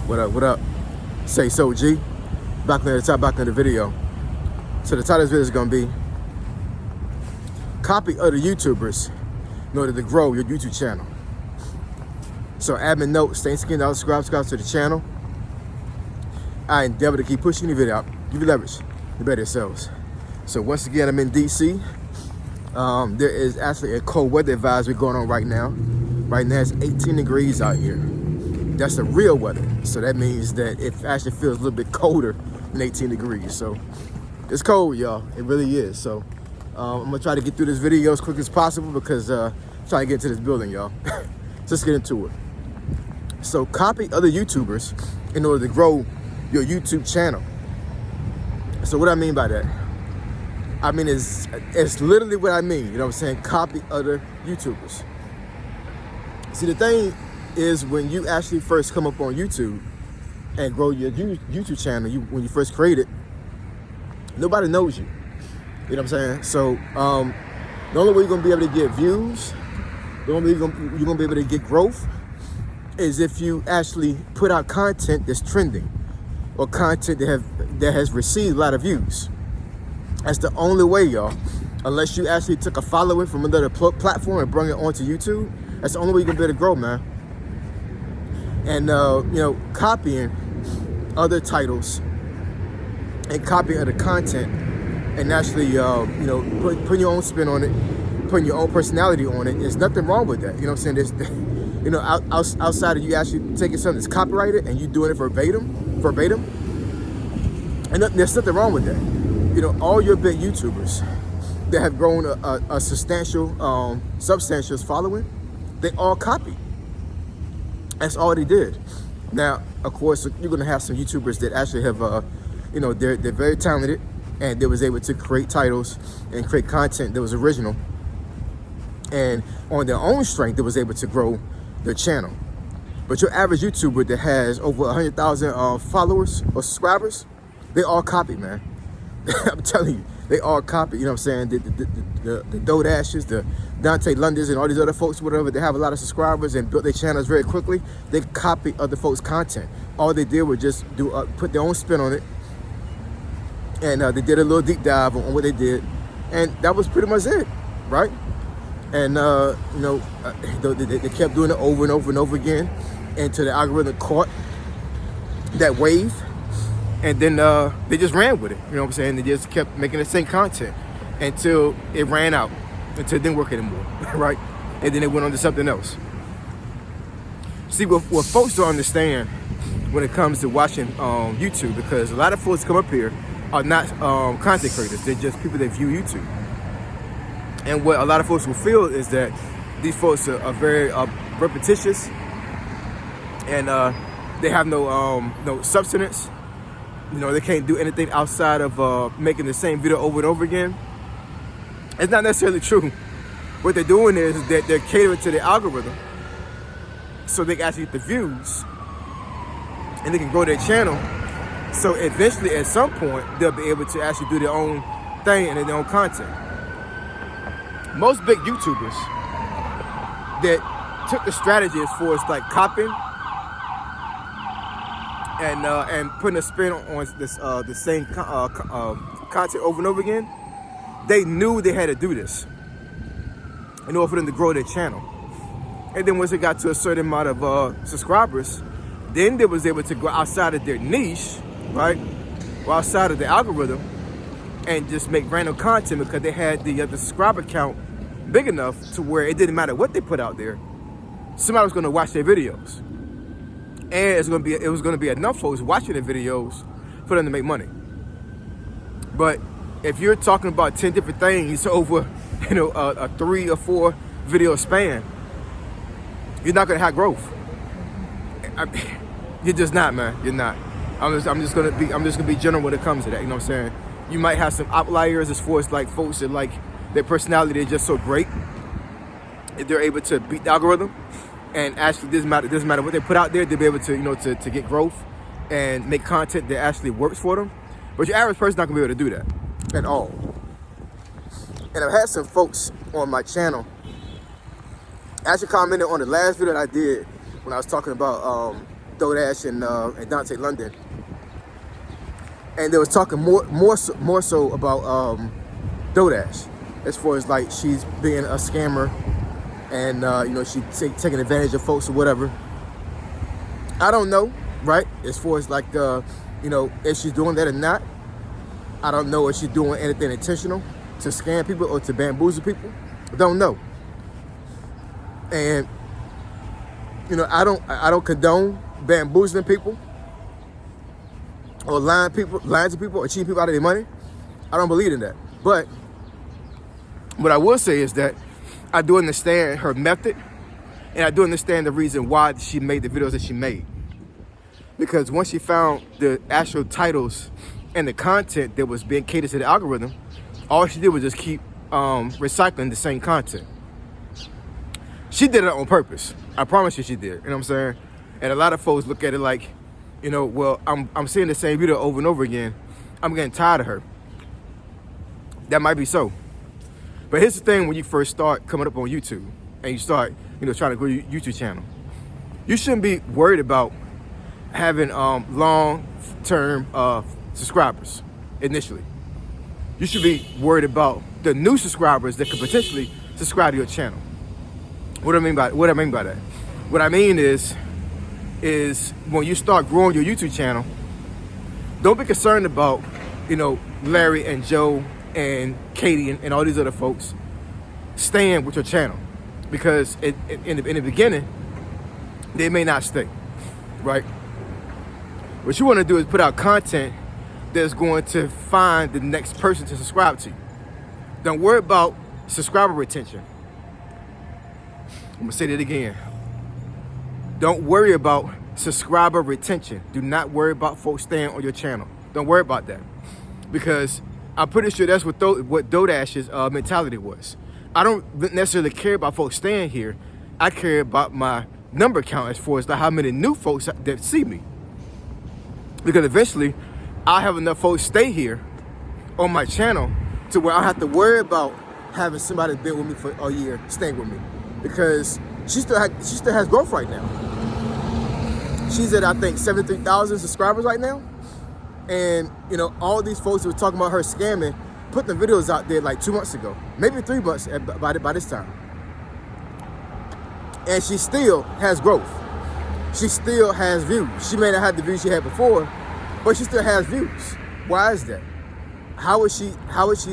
What up, what up? Say so, G. Back on the top, back on the video. So the title of this video is gonna be copy other YouTubers in order to grow your YouTube channel. So admin note, stay skinned out, subscribe to the channel. I endeavor to keep pushing the video out, give you leverage, the better yourselves. So once again, I'm in DC. There is actually a cold weather advisory going on right now. Right now it's 18 degrees out here. That's the real weather. So that means that it actually feels a little bit colder than 18 degrees. So it's cold, y'all. It really is. So I'm gonna try to get through this video as quick as possible because I'm trying to get into this building, y'all. Let's get into it. So copy other YouTubers in order to grow your YouTube channel. So what I mean by that? I mean, it's literally what I mean. You know what I'm saying? Copy other YouTubers. See, the thing is when you actually first come up on YouTube and grow your YouTube channel, when you first create it, nobody knows you. You know what I'm saying? So the only way you're gonna be able to get views, the only way you're gonna be able to get growth is if you actually put out content that's trending or content that has received a lot of views. That's the only way, y'all. Unless you actually took a following from another platform and bring it onto YouTube, that's the only way you're gonna be able to grow, man. And you know, copying other titles and copying other content and actually you know, putting your own spin on it, putting your own personality on it, there's nothing wrong with that. You know what I'm saying? There's, you know, outside of you actually taking something that's copyrighted and you doing it verbatim, and there's nothing wrong with that. You know, all your big YouTubers that have grown a substantial following, they all copy. That's all they did. Now, of course, you're gonna have some YouTubers that actually have, you know, they're very talented and they was able to create titles and create content that was original. And on their own strength, they was able to grow their channel. But your average YouTuber that has over 100,000 followers or subscribers, they all copy, man. I'm telling you, they all copy. You know what I'm saying? The Dodashes, the Dante Londons, and all these other folks, whatever, they have a lot of subscribers and built their channels very quickly. They copy other folks' content. All they did was just put their own spin on it, and they did a little deep dive on what they did, and that was pretty much it, right? And you know, they kept doing it over and over and over again until the algorithm caught that wave. And then they just ran with it, you know what I'm saying? They just kept making the same content until it ran out, until it didn't work anymore, right? And then they went on to something else. See, what folks don't understand when it comes to watching YouTube, because a lot of folks come up here are not content creators, they're just people that view YouTube. And what a lot of folks will feel is that these folks are very repetitious and they have no substance. You know, they can't do anything outside of making the same video over and over again. It's not necessarily true. What they're doing is that they're catering to the algorithm so they can actually get the views and they can grow their channel. So eventually, at some point, they'll be able to actually do their own thing and their own content. Most big YouTubers that took the strategy as far as like copying and putting a spin on this the same content over and over again, they knew they had to do this in order for them to grow their channel. And then once they got to a certain amount of subscribers, then they was able to go outside of their niche, right, or outside of the algorithm, and just make random content because they had the subscriber count big enough to where it didn't matter what they put out there, somebody was going to watch their videos. And it was gonna be enough folks watching the videos for them to make money. But if you're talking about 10 different things over, you know, a 3 or 4 video span, you're not gonna have growth. You're just not, man. You're not. I'm just gonna be general when it comes to that. You know what I'm saying? You might have some outliers as far as like folks that like their personality is just so great if they're able to beat the algorithm. And actually, doesn't matter what they put out there, they'll be able to, you know, to get growth and make content that actually works for them. But your average person's not gonna be able to do that at all. And I've had some folks on my channel actually commented on the last video that I did when I was talking about DoorDash and Dante London, and they was talking more so about DoorDash, as far as like she's being a scammer, and you know, she taking advantage of folks or whatever. I don't know, right? As far as like you know, if she's doing that or not. I don't know if she's doing anything intentional to scam people or to bamboozle people. I don't know. And you know, I don't condone bamboozling people or lying to people or cheating people out of their money. I don't believe in that. But what I will say is that I do understand her method, and I do understand the reason why she made the videos that she made. Because once she found the actual titles and the content that was being catered to the algorithm, all she did was just keep recycling the same content. She did it on purpose. I promise you she did. You know what I'm saying? And a lot of folks look at it like, you know, well, I'm seeing the same video over and over again. I'm getting tired of her. That might be so. But here's the thing: when you first start coming up on YouTube and you start, you know, trying to grow your YouTube channel, you shouldn't be worried about having long-term subscribers initially. You should be worried about the new subscribers that could potentially subscribe to your channel. What I mean by that? What I mean is when you start growing your YouTube channel, don't be concerned about, you know, Larry and Joe and Katie and all these other folks staying with your channel, because in the beginning they may not stay, right? What you want to do is put out content that's going to find the next person to subscribe to you. Don't worry about subscriber retention. I'm gonna say that again. Don't worry about subscriber retention. Do not worry about folks staying on your channel. Don't worry about that, because I'm pretty sure that's what DoorDash's mentality was. I don't necessarily care about folks staying here. I care about my number count, as far as like how many new folks that see me. Because eventually, I'll have enough folks stay here on my channel to where I don't have to worry about having somebody that's been with me for a year staying with me. Because she still has growth right now. She's at, I think, 73,000 subscribers right now. And, you know, all these folks who were talking about her scamming put the videos out there like 2 months ago, maybe 3 months by this time. And she still has growth. She still has views. She may not have the views she had before, but she still has views. Why is that? How is she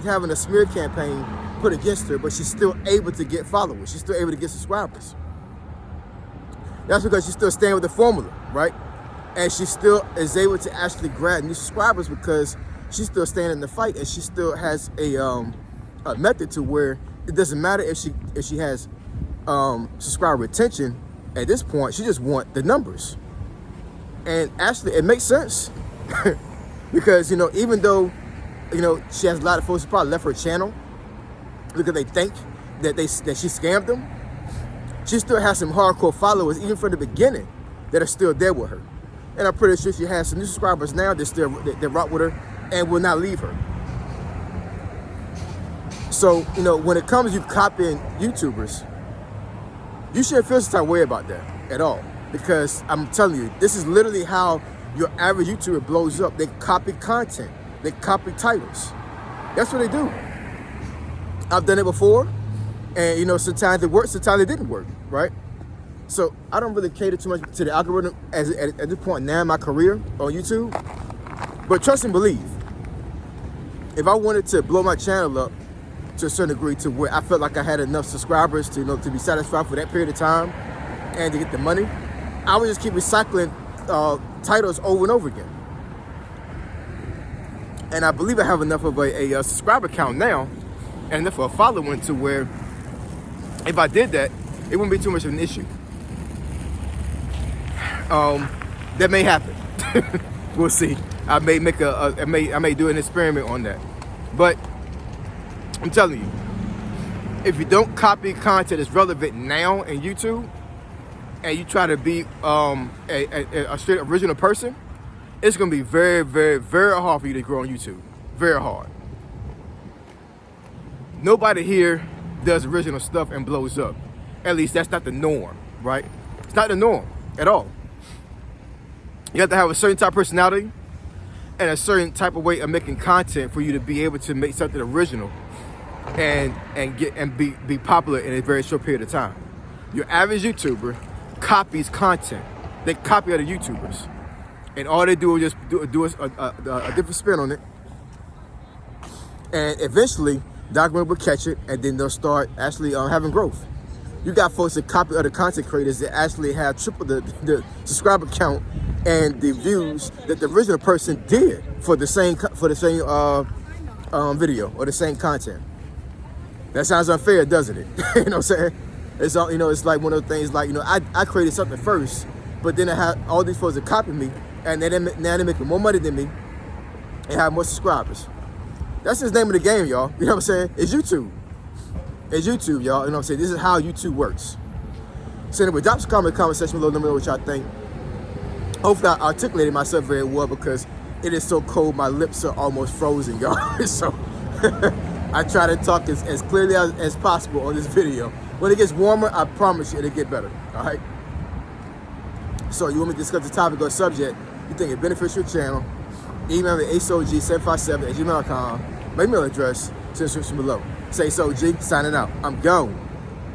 having a smear campaign put against her, but she's still able to get followers? She's still able to get subscribers. That's because she's still staying with the formula, right? And she still is able to actually grab new subscribers because she's still staying in the fight, and she still has a method to where it doesn't matter if she has subscriber retention. At this point, she just wants the numbers. And actually, it makes sense. Because, you know, even though, you know, she has a lot of folks who probably left her channel because they think that she scammed them, she still has some hardcore followers, even from the beginning, that are still there with her. And I'm pretty sure she has some new subscribers now that rock with her and will not leave her. So, you know, when it comes to you copying YouTubers, you shouldn't feel some type of way about that at all. Because I'm telling you, this is literally how your average YouTuber blows up. They copy content. They copy titles. That's what they do. I've done it before. And, you know, sometimes it worked, sometimes it didn't work, right? So I don't really cater too much to the algorithm at this point now in my career on YouTube. But trust and believe, if I wanted to blow my channel up to a certain degree to where I felt like I had enough subscribers to, you know, to be satisfied for that period of time and to get the money, I would just keep recycling titles over and over again. And I believe I have enough of a subscriber count now and enough of a following to where if I did that, it wouldn't be too much of an issue. That may happen. We'll see. I may make I may do an experiment on that. But I'm telling you, if you don't copy content that's relevant now in YouTube, and you try to be a straight original person, it's gonna be very, very, very hard for you to grow on YouTube. Very hard. Nobody here does original stuff and blows up. At least that's not the norm, right? It's not the norm at all. You have to have a certain type of personality and a certain type of way of making content for you to be able to make something original and be popular in a very short period of time. Your average YouTuber copies content. They copy other YouTubers, and all they do is just do a different spin on it, and eventually the algorithm will catch it, and then they'll start actually having growth. You got folks that copy other content creators that actually have triple the subscriber count and the views that the original person did for the same video or the same content. That sounds unfair, doesn't it? You know what I'm saying? It's all, it's like one of the things, like, I created something first, but then I had all these folks that copy me, and now they're making more money than me and have more subscribers. That's the name of the game, y'all. You know what I'm saying? It's YouTube. It's YouTube, y'all. You know what I'm saying? This is how YouTube works. So anyway, drop some comment in the comment section below. Let me know what y'all think. Hopefully I articulated myself very well, because it is so cold. My lips are almost frozen, y'all. So I try to talk as clearly as possible on this video. When it gets warmer, I promise you it'll get better, all right? So you want me to discuss the topic or subject you think it benefits your channel, email me asog757@gmail.com. My email address is in the description below. Say so, G, signing out. I'm gone.